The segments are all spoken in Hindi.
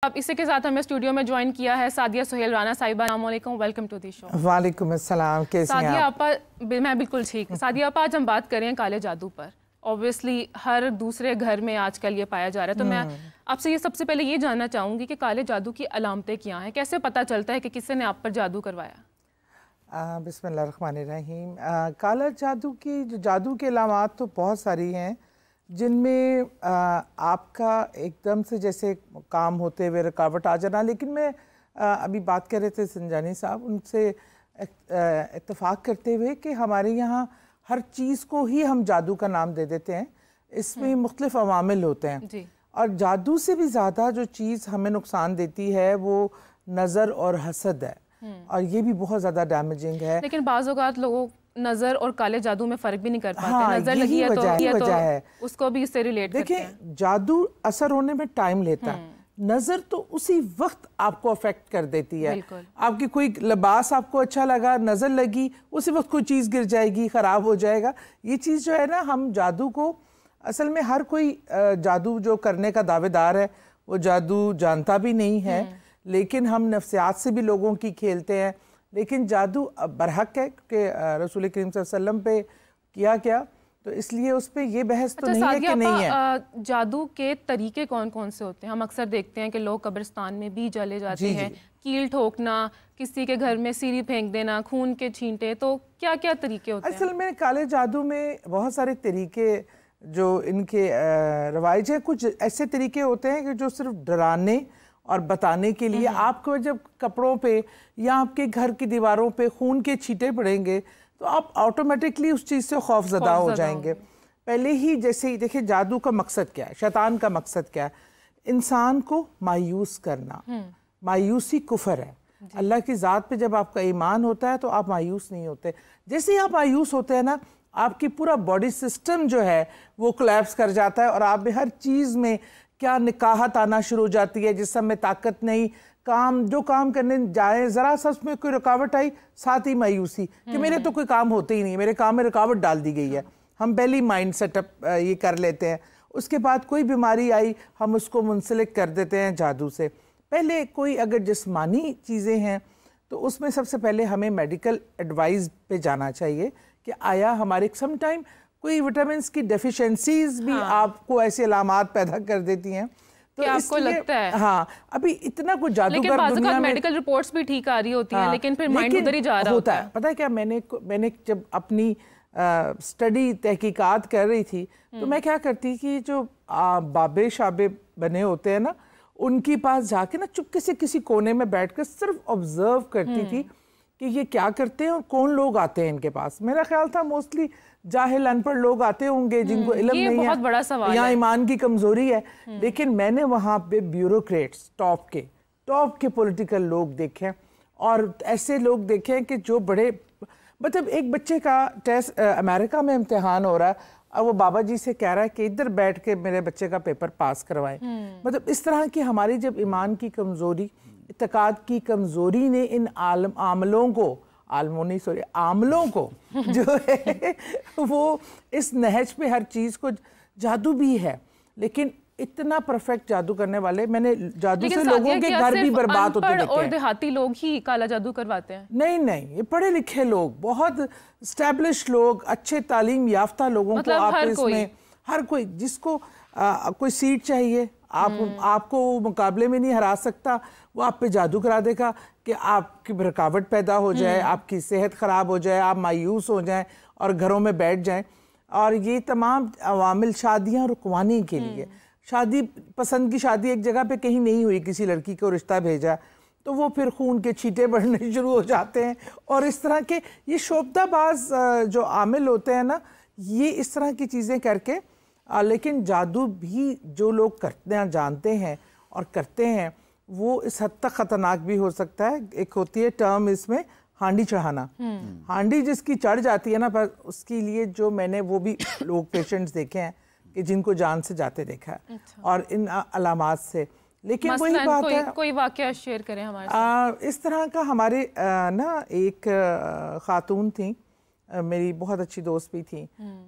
अब इसी के साथ हमें स्टूडियो में ज्वाइन किया है सादिया सुहेल राना साहिबा। अस्सलामुअलैकुम, वेलकम टू दी शो। वालेकुम अस्सलाम, कैसी हैं सादिया आप? आपा? मैं बिल्कुल ठीक। सादिया आपा, आज हम बात करें काले जादू पर। ऑब्वियसली हर दूसरे घर में आजकल ये पाया जा रहा है, तो मैं आपसे ये सबसे पहले ये जानना चाहूँगी कि काले जादू की अलामतें क्या हैं, कैसे पता चलता है कि किसी ने आप पर जादू करवाया? बिस्मिल्लाहिर्रहमानिर्रहीम। काला जादू की जादू के अलामात तो बहुत सारी हैं, जिनमें आपका एकदम से जैसे काम होते हुए रुकावट आ जाना। लेकिन मैं अभी बात कर रहे थे संजानी साहब, उनसे इत्तेफाक करते हुए कि हमारे यहाँ हर चीज़ को ही हम जादू का नाम दे देते हैं। इसमें मुख्तलिफ अवामिल होते हैं जी। और जादू से भी ज़्यादा जो चीज़ हमें नुकसान देती है वो नज़र और हसद है, और ये भी बहुत ज़्यादा डैमेजिंग है। लेकिन बाज़ औक़ात लोगों नज़र और काले जादू में फ़र्क भी नहीं कर पाते। हाँ, नज़र लगी है वजह है उसको भी इससे रिलेट करते हैं। देखिए, जादू असर होने में टाइम लेता है, नज़र तो उसी वक्त आपको अफेक्ट कर देती है। आपकी कोई लिबास आपको अच्छा लगा, नज़र लगी, उसी वक्त कोई चीज़ गिर जाएगी, ख़राब हो जाएगा। ये चीज़ जो है ना, हम जादू को असल में हर कोई जादू जो करने का दावेदार है वो जादू जानता भी नहीं है, लेकिन हम नफ्सियात से भी लोगों की खेलते हैं। लेकिन जादू बरहक है कि रसूल करीम सल्लल्लाहु अलैहि वसल्लम पे किया क्या, तो इसलिए उस पर ये बहस तो नहीं है कि नहीं है। जादू के तरीके कौन कौन से होते हैं? हम अक्सर देखते हैं कि लोग कब्रिस्तान में भी जले जाते हैं, कील ठोकना, किसी के घर में सीरी फेंक देना, खून के छींटे, तो क्या क्या तरीके होते हैं? असल में काले जादू में बहुत सारे तरीके जो इनके रवाइज हैं। कुछ ऐसे तरीके होते हैं कि जो सिर्फ डराने और बताने के लिए, आपको जब कपड़ों पे या आपके घर की दीवारों पे खून के छींटे पड़ेंगे तो आप ऑटोमेटिकली उस चीज़ से खौफजदा हो जाएंगे। पहले ही जैसे ही देखिए, जादू का मकसद क्या है, शैतान का मकसद क्या है? इंसान को मायूस करना। मायूसी कुफर है। अल्लाह की ज़ात पे जब आपका ईमान होता है तो आप मायूस नहीं होते। जैसे ही आप मायूस होते हैं ना, आपकी पूरा बॉडी सिस्टम जो है वो कोलैप्स कर जाता है, और आप में हर चीज़ में क्या निकाहत आना शुरू हो जाती है, जिसम में ताकत नहीं, जो काम करने जाए ज़रा सा उसमें कोई रुकावट आई, साथ ही मायूसी कि मेरे तो कोई काम होते ही नहीं, मेरे काम में रुकावट डाल दी गई है। हम पहले माइंड सेटअप ये कर लेते हैं। उसके बाद कोई बीमारी आई, हम उसको मुंसलिक कर देते हैं जादू से। पहले कोई अगर जिस्मानी चीज़ें हैं तो उसमें सबसे पहले हमें मेडिकल एडवाइस पे जाना चाहिए कि आया हमारे समटाइम कोई विटामिन की डेफिशिएंसीज भी आपको ऐसे अलामात पैदा कर देती हैं। तो आपको लगता है? हाँ, अभी इतना कुछ जादूगर दुनिया में मेडिकल रिपोर्ट्स भी ठीक आ रही होती हैं, लेकिन फिर माइंड उधर ही जा रहा होता है। पता है क्या, मैंने जब अपनी स्टडी तहकीकात कर रही थी तो मैं क्या करती कि जो बाबे शाबे बने होते हैं ना, उनके पास जाके ना चुपके से किसी कोने में बैठकर सिर्फ ऑब्जर्व करती थी कि ये क्या करते हैं और कौन लोग आते हैं इनके पास। मेरा ख्याल था मोस्टली जाहिल अनपढ़ लोग आते होंगे जिनको इल्म नहीं है, बहुत बड़ा सवाल या ईमान की कमजोरी है। लेकिन मैंने वहाँ पे ब्यूरोक्रेट्स, टॉप के पॉलिटिकल लोग देखे, और ऐसे लोग देखे कि जो बड़े, मतलब एक बच्चे का टेस्ट अमेरिका में इम्तिहान हो रहा है और वो बाबा जी से कह रहा है कि इधर बैठ के मेरे बच्चे का पेपर पास करवाएं। मतलब इस तरह की हमारी जब ईमान की कमजोरी, इत्तेकाद की कमजोरी ने इन आमलों को जो है वो इस नहज पे हर चीज़ को, जादू भी है लेकिन इतना परफेक्ट जादू करने वाले, मैंने जादू से लोगों के घर भी बर्बाद होते देखे हैं। और देहाती लोग ही काला जादू करवाते हैं? नहीं, ये पढ़े लिखे लोग, बहुत स्टैब्लिश लोग, अच्छे तालीम याफ्ता लोगों को आप इसमें हर कोई जिसको कोई सीट चाहिए, आपको मुकाबले में नहीं हरा सकता, वो आप पे जादू करा देगा कि आपकी रुकावट पैदा हो जाए, आपकी सेहत ख़राब हो जाए, आप मायूस हो जाएं और घरों में बैठ जाएं। और ये तमाम अवामिल शादियाँ रुकवाने के लिए, शादी पसंद की शादी एक जगह पे कहीं नहीं हुई, किसी लड़की को रिश्ता भेजा तो वो फिर खून के छींटे बढ़ने शुरू हो जाते हैं। और इस तरह के ये शोबदाबाज जो आमिल होते हैं ना, ये इस तरह की चीज़ें करके, लेकिन जादू भी जो लोग करते हैं, जानते हैं और करते हैं, वो इस हद तक ख़तरनाक भी हो सकता है। एक होती है टर्म इसमें, हांडी चढ़ाना। हांडी जिसकी चढ़ जाती है ना, पर उसके लिए जो मैंने वो भी लोग पेशेंट्स देखे हैं कि जिनको जान से जाते देखा है। अच्छा। और इन अलामात से, लेकिन वही बात है, कोई वाकया शेयर करें हमारे साथ। इस तरह का हमारे ना एक खातून थी, मेरी बहुत अच्छी दोस्त भी थी,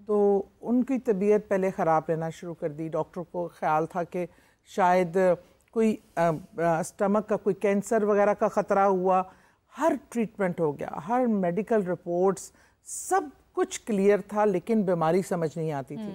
तो उनकी तबीयत पहले ख़राब रहना शुरू कर दी। डॉक्टर को ख्याल था कि शायद कोई स्टमक का कोई कैंसर वगैरह का ख़तरा हुआ, हर ट्रीटमेंट हो गया, हर मेडिकल रिपोर्ट्स सब कुछ क्लियर था, लेकिन बीमारी समझ नहीं आती थी।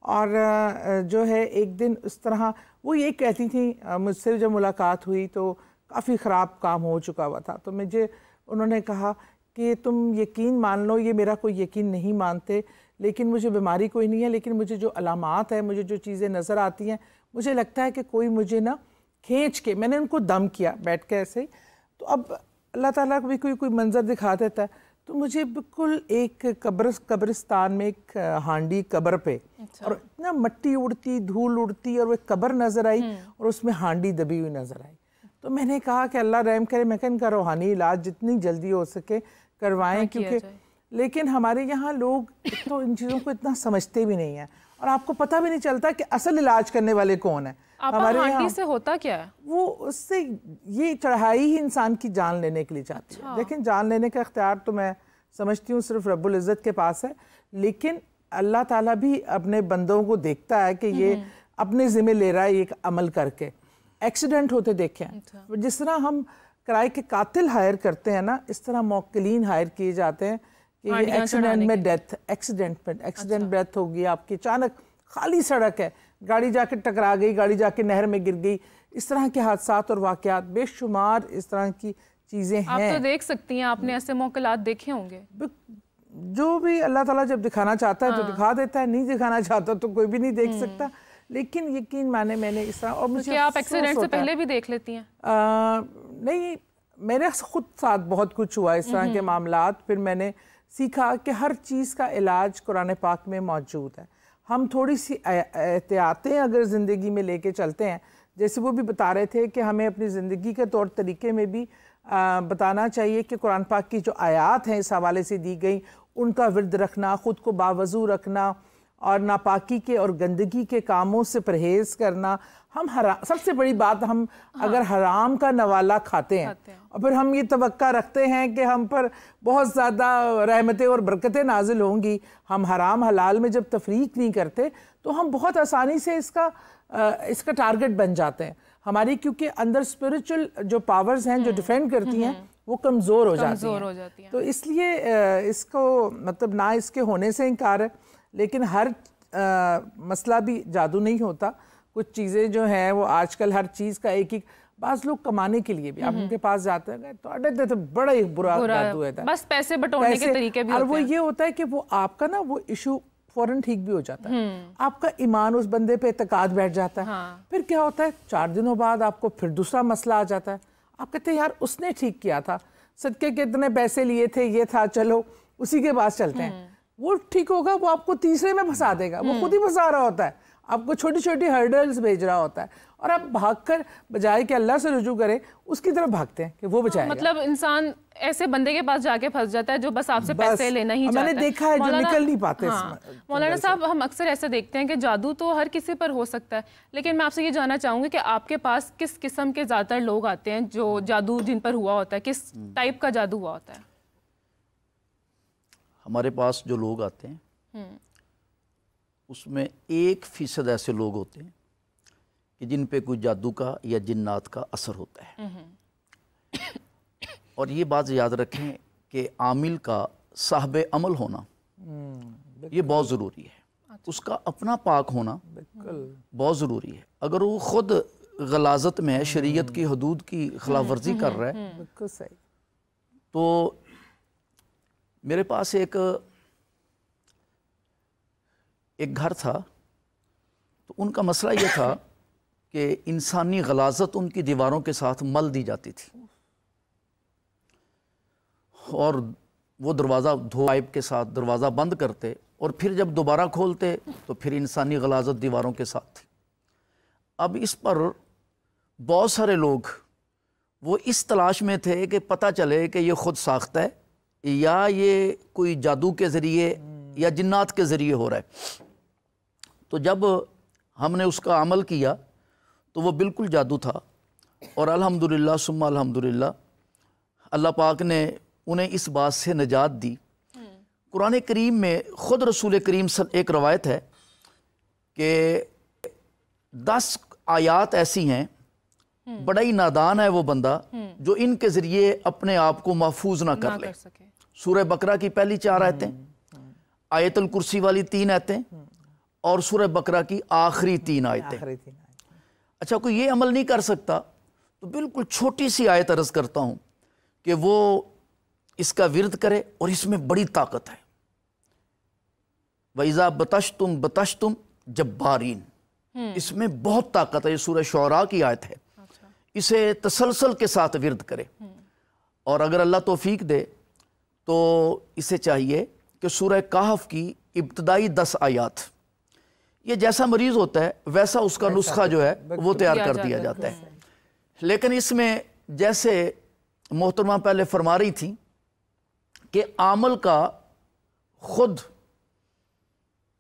और जो है एक दिन उस तरह वो ये कहती थी, मुझसे जब मुलाकात हुई तो काफ़ी ख़राब काम हो चुका हुआ था, तो मुझे उन्होंने कहा कि तुम यकीन मान लो, ये मेरा कोई यकीन नहीं मानते, लेकिन मुझे बीमारी कोई नहीं है, लेकिन मुझे जो अलामात है, मुझे जो चीज़ें नज़र आती हैं, मुझे लगता है कि कोई मुझे ना खींच के, मैंने उनको दम किया बैठ के ऐसे ही, तो अब अल्लाह ताला भी कोई मंजर दिखा देता है, तो मुझे बिल्कुल एक कब्रिस्तान में एक हांडी कब्र पे, और इतना मट्टी उड़ती, धूल उड़ती, और वो कब्र नज़र आई और उसमें हांडी दबी हुई नज़र आई। तो मैंने कहा कि अल्लाह रहम करे, मैं कहा इनका रूहानी इलाज जितनी जल्दी हो सके करवाएं, क्योंकि लेकिन हमारे यहाँ लोग तो इन चीज़ों को इतना समझते भी नहीं हैं, और आपको पता भी नहीं चलता कि असल इलाज करने वाले कौन है। हमारे यहाँ से होता क्या है, वो उससे ये चढ़ाई ही इंसान की जान लेने के लिए चाहती है। लेकिन जान लेने का इख्तियार तो मैं समझती हूँ सिर्फ रब्बुल इज़्ज़त के पास है, लेकिन अल्लाह ताला भी अपने बंदों को देखता है कि ये अपने ज़िम्मे ले रहा है एक अमल करके। एक्सीडेंट होते देखे हैं, जिस तरह हम किराए के कातिल हायर करते हैं ना, इस तरह मौक्किलीन हायर किए जाते हैं कि ये एक्सीडेंट में डेथ, एक्सीडेंट डेथ हो गई आपकी, अचानक खाली सड़क है, गाड़ी जाके टकरा गई, गाड़ी जाके नहर में गिर गई, इस तरह के हादसात और वाक़यात बेशुमार इस तरह की चीज़ें हैं। आप तो देख सकती हैं, आपने ऐसे मौक़िलात देखे होंगे। जो भी अल्लाह ताला जब दिखाना चाहता है तो दिखा देता है, नहीं दिखाना चाहता तो कोई भी नहीं देख सकता। लेकिन यकीन माने मैंने इस तरह, और मुझे आप एक्सीडेंट से पहले भी देख लेती हैं? नहीं, मेरे खुद साथ बहुत कुछ हुआ इस तरह के मामलात। फिर मैंने सीखा कि हर चीज़ का इलाज कुरान पाक में मौजूद है। हम थोड़ी सी एहतियातें अगर ज़िंदगी में लेके चलते हैं, जैसे वो भी बता रहे थे कि हमें अपनी ज़िंदगी के तौर तरीके में भी बताना चाहिए कि कुरान पाक की जो आयात हैं इस हवाले से दी गई, उनका विर्द रखना, ख़ुद को बावज़ू रखना, और नापाकी के और गंदगी के कामों से परहेज़ करना। हम सबसे बड़ी बात, हम अगर हराम का नवाला खाते हैं और फिर हम ये तवक्का रखते हैं कि हम पर बहुत ज़्यादा रहमतें और बरकतें नाजिल होंगी, हम हराम हलाल में जब तफरीक नहीं करते तो हम बहुत आसानी से इसका टारगेट बन जाते हैं हमारी, क्योंकि अंदर स्पिरिचुअल जो पावर्स हैं जो डिफेंड करती हैं वो कमज़ोर हो जाती हैं। तो इसलिए इसको मतलब ना इसके होने से इनकार है, लेकिन हर मसला भी जादू नहीं होता। कुछ चीज़ें जो हैं वो आजकल हर चीज़ का एक बाज़ लोग कमाने के लिए भी आप उनके पास जाते हैं तो बड़ा एक बुरा जादू है, बस पैसे बटोरने के तरीके भी और वो ये होता है कि वो आपका ना वो इशू फौरन ठीक भी हो जाता है, आपका ईमान उस बंदे पे इत्तेकाद बैठ जाता है। फिर क्या होता है, 4 दिनों बाद आपको फिर दूसरा मसला आ जाता है, आप कहते हैं यार उसने ठीक किया था, सदके के इतने पैसे लिए थे, ये था, चलो उसी के पास चलते हैं, वो ठीक होगा, वो आपको तीसरे में फंसा देगा, वो खुद ही फंसा रहा होता है, आपको छोटी छोटी हर्डल्स भेज रहा होता है, और आप भागकर बजाय कि अल्लाह से रुजू करें उसकी तरफ भागते हैं कि वो बचाएगा। मतलब इंसान ऐसे बंदे के पास जाके फंस जाता है जो बस आपसे पैसे लेना ही चाहता है। मैंने देखा है जो निकल नहीं पाते। मौलाना साहब, हम अक्सर ऐसे देखते हैं कि जादू तो हर किसी पर हो सकता है, लेकिन मैं आपसे ये जानना चाहूँगी कि आपके पास किस किस्म के ज़्यादातर लोग आते हैं जो जादू जिन पर हुआ होता है, किस टाइप का जादू हुआ होता है? हमारे पास जो लोग आते हैं उसमें 1% ऐसे लोग होते हैं कि जिन पे कोई जादू का या जिन्नात का असर होता है। और ये बात याद रखें कि आमिल का साहब अमल होना ये बहुत ज़रूरी है, उसका अपना पाक होना बहुत ज़रूरी है। अगर वो ख़ुद गलाजत में है, शरीयत की हदूद की खिलाफ वर्जी कर रहा है, तो मेरे पास एक घर था, तो उनका मसला ये था कि इंसानी गलाजत उनकी दीवारों के साथ मल दी जाती थी, और वो दरवाज़ा धो पाइप के साथ दरवाज़ा बंद करते और फिर जब दोबारा खोलते तो फिर इंसानी गलाजत दीवारों के साथ थी। अब इस पर बहुत सारे लोग वो इस तलाश में थे कि पता चले कि ये ख़ुद साख्ता है या ये कोई जादू के ज़रिए या जिन्नात के ज़रिए हो रहा है। तो जब हमने उसका अमल किया तो वो बिल्कुल जादू था, और अल्हम्दुलिल्लाह सुम्मा अल्हम्दुलिल्लाह अल्लाह पाक ने उन्हें इस बात से निजात दी। कुरान करीम में ख़ुद रसूल करीम एक रवायत है कि 10 आयात ऐसी हैं बड़ा ही नादान है वो बंदा जो इनके जरिए अपने आप को महफूज ना कर ले। सूरह बकरा की पहली 4 आयतें, आयतुल कुर्सी वाली 3 आयतें और सूरह बकरा की आखिरी 3 आयतें। अच्छा, कोई ये अमल नहीं कर सकता तो बिल्कुल छोटी सी आयत अर्ज करता हूं कि वो इसका विरद करे, और इसमें बड़ी ताकत है। वइज़ा बतश्तुम जब्बारीन, इसमें बहुत ताकत है। ये सूरह शुअरा की आयत है। इसे तसलसल के साथ विरद करे, और अगर अल्लाह तौफीक दे तो इसे चाहिए कि सूरह कहफ की इब्तदाई 10 आयात, ये जैसा मरीज होता है वैसा उसका नुस्खा जो है वो तैयार कर दिया जाता है। लेकिन इसमें जैसे मोहतरमा पहले फरमा रही थी कि आमल का खुद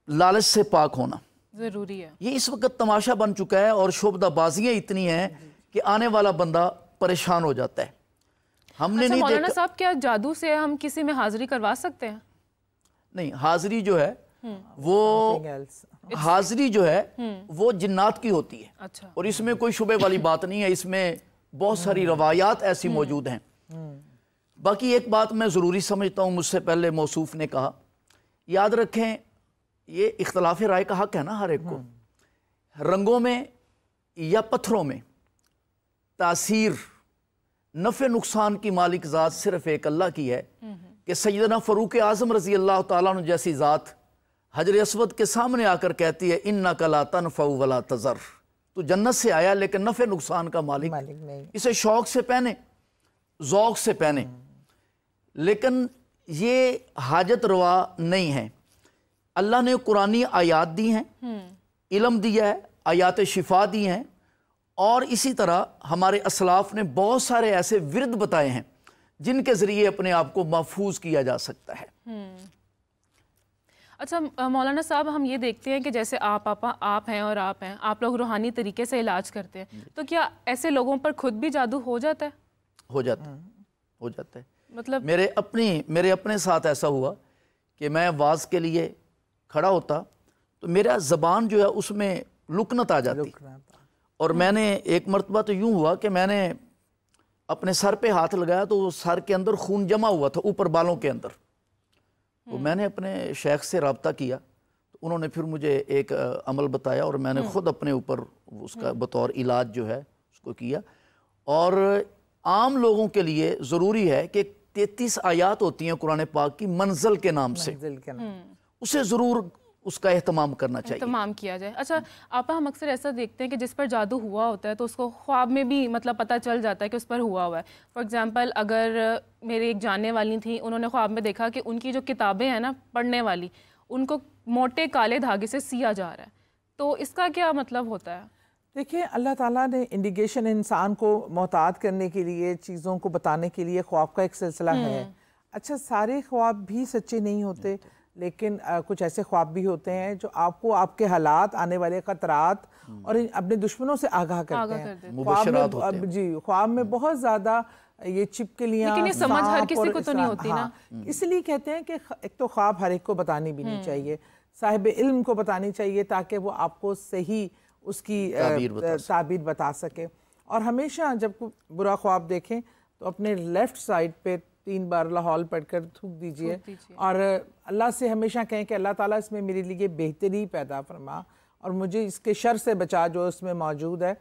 लालच से पाक होना जरूरी है। ये इस वक्त तमाशा बन चुका है, और शोबदाबाजियां इतनी हैं कि आने वाला बंदा परेशान हो जाता है। हमने अच्छा, नहीं मौलाना साहब, क्या जादू से हम किसी में हाजिरी करवा सकते हैं? नहीं, हाजिरी जो है वो हाजिरी जो है वो जिन्नात की होती है। अच्छा। और इसमें कोई शुबे वाली बात नहीं है, इसमें बहुत सारी रवायात ऐसी मौजूद हैं। बाकी एक बात मैं ज़रूरी समझता हूँ, मुझसे पहले मौसूफ ने कहा, याद रखें ये इख्तलाफ राय का हक है ना हर एक को। रंगों में या पत्थरों में तासीर नफ़े नुकसान की मालिक ज़ात सिर्फ एक अल्लाह की है कि सैयदना फ़रूक आज़म रज़ी अल्लाह तआला अन्हु जैसी ज़ात हजर अस्वद के सामने आकर कहती है, इन्नका ला तनफ़उ वला तज़र, तू जन्नत से आया लेकिन नफ़े नुकसान का मालिक नहीं। इसे शौक से पहने, ज़ौक़ से पहने, लेकिन ये हाजत रवा नहीं है। अल्लाह ने कुरानी आयात दी हैं, इल्म दिया है, आयात शिफा दी हैं, और इसी तरह हमारे असलाफ ने बहुत सारे ऐसे विरद बताए हैं जिनके ज़रिए अपने आप को महफूज किया जा सकता है। अच्छा मौलाना साहब, हम ये देखते हैं कि जैसे आप हैं और आप हैं, आप लोग रूहानी तरीके से इलाज करते हैं, तो क्या ऐसे लोगों पर खुद भी जादू हो जाता है? हो जाता है। मतलब मेरे अपने साथ ऐसा हुआ कि मैं वाज के लिए खड़ा होता तो मेरा ज़बान जो है उसमें लुकनत आ जाती, और मैंने एक मरतबा तो यूं हुआ कि मैंने अपने सर पे हाथ लगाया तो सर के अंदर खून जमा हुआ था ऊपर बालों के अंदर। तो मैंने अपने शेख से रब्ता किया, तो उन्होंने फिर मुझे एक अमल बताया, और मैंने ख़ुद अपने ऊपर उसका बतौर इलाज जो है उसको किया। और आम लोगों के लिए ज़रूरी है कि 33 आयात होती हैं कुरान पाक की मंजिल के नाम से, उसे ज़रूर उसका एहतमाम करना चाहिए, एहतमाम किया जाए। अच्छा आपा, हम अक्सर ऐसा देखते हैं कि जिस पर जादू हुआ होता है तो उसको ख्वाब में भी मतलब पता चल जाता है कि उस पर हुआ हुआ है। फॉर एग्जांपल, अगर मेरी एक जानने वाली थी, उन्होंने ख्वाब में देखा कि उनकी जो किताबें हैं ना पढ़ने वाली, उनको मोटे काले धागे से सिया जा रहा है, तो इसका क्या मतलब होता है? देखिए, अल्लाह ताला ने इंडिकेशन इंसान को मोहतात करने के लिए, चीज़ों को बताने के लिए ख्वाब का एक सिलसिला है। अच्छा, सारे ख्वाब भी सच्चे नहीं होते, लेकिन कुछ ऐसे ख्वाब भी होते हैं जो आपको आपके हालात, आने वाले खतरात और अपने दुश्मनों से आगाह करते हैं। ख्वाब में बहुत ज़्यादा ये छिपकलियाँ, लेकिन ये समझ हर किसी को तो नहीं होती ना। इसलिए कहते हैं कि एक तो ख्वाब हर एक को बतानी भी नहीं चाहिए, साहिब इल्म को बतानी चाहिए, ताकि वो आपको सही उसकी ताबीर बता सके। और हमेशा जब कोई बुरा ख्वाब देखें तो अपने लेफ्ट साइड पे 3 बार लाहौल पढ़कर थूक दीजिए, और अल्लाह से हमेशा कहें कि अल्लाह ताला इसमें मेरे लिए बेहतरी पैदा फरमा और मुझे इसके शर से बचा जो इसमें मौजूद है।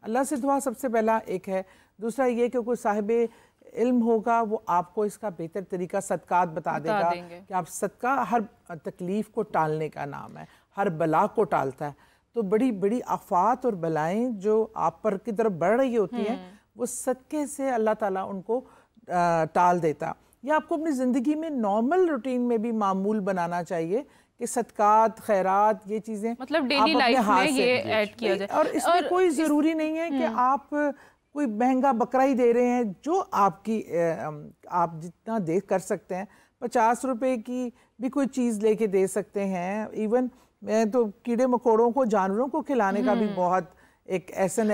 अल्लाह से दुआ सबसे पहला एक है। दूसरा ये कि कोई साहिब इल्म होगा, वो आपको इसका बेहतर तरीका सदकात बता देगा कि आप सदका हर तकलीफ़ को टालने का नाम है, हर बला को टालता है। तो बड़ी बड़ी आफात और बलाएँ जो आप पर की तरफ बढ़ रही होती हैं, वो सदक़े से अल्लाह ताला उनको टाल देता। या आपको अपनी ज़िंदगी में नॉर्मल रूटीन में भी मामूल बनाना चाहिए कि सदकात, खैरात, ये चीज़ें मतलब डेली लाइफ में ये ऐड किया जाए। और इसमें कोई ज़रूरी नहीं है कि आप कोई महंगा बकरा ही दे रहे हैं, जो आपकी आप जितना दे कर सकते हैं। 50 रुपए की भी कोई चीज़ लेके दे सकते हैं। इवन मैं तो कीड़े मकोड़ों को, जानवरों को खिलाने का भी बहुत एक ऐसा है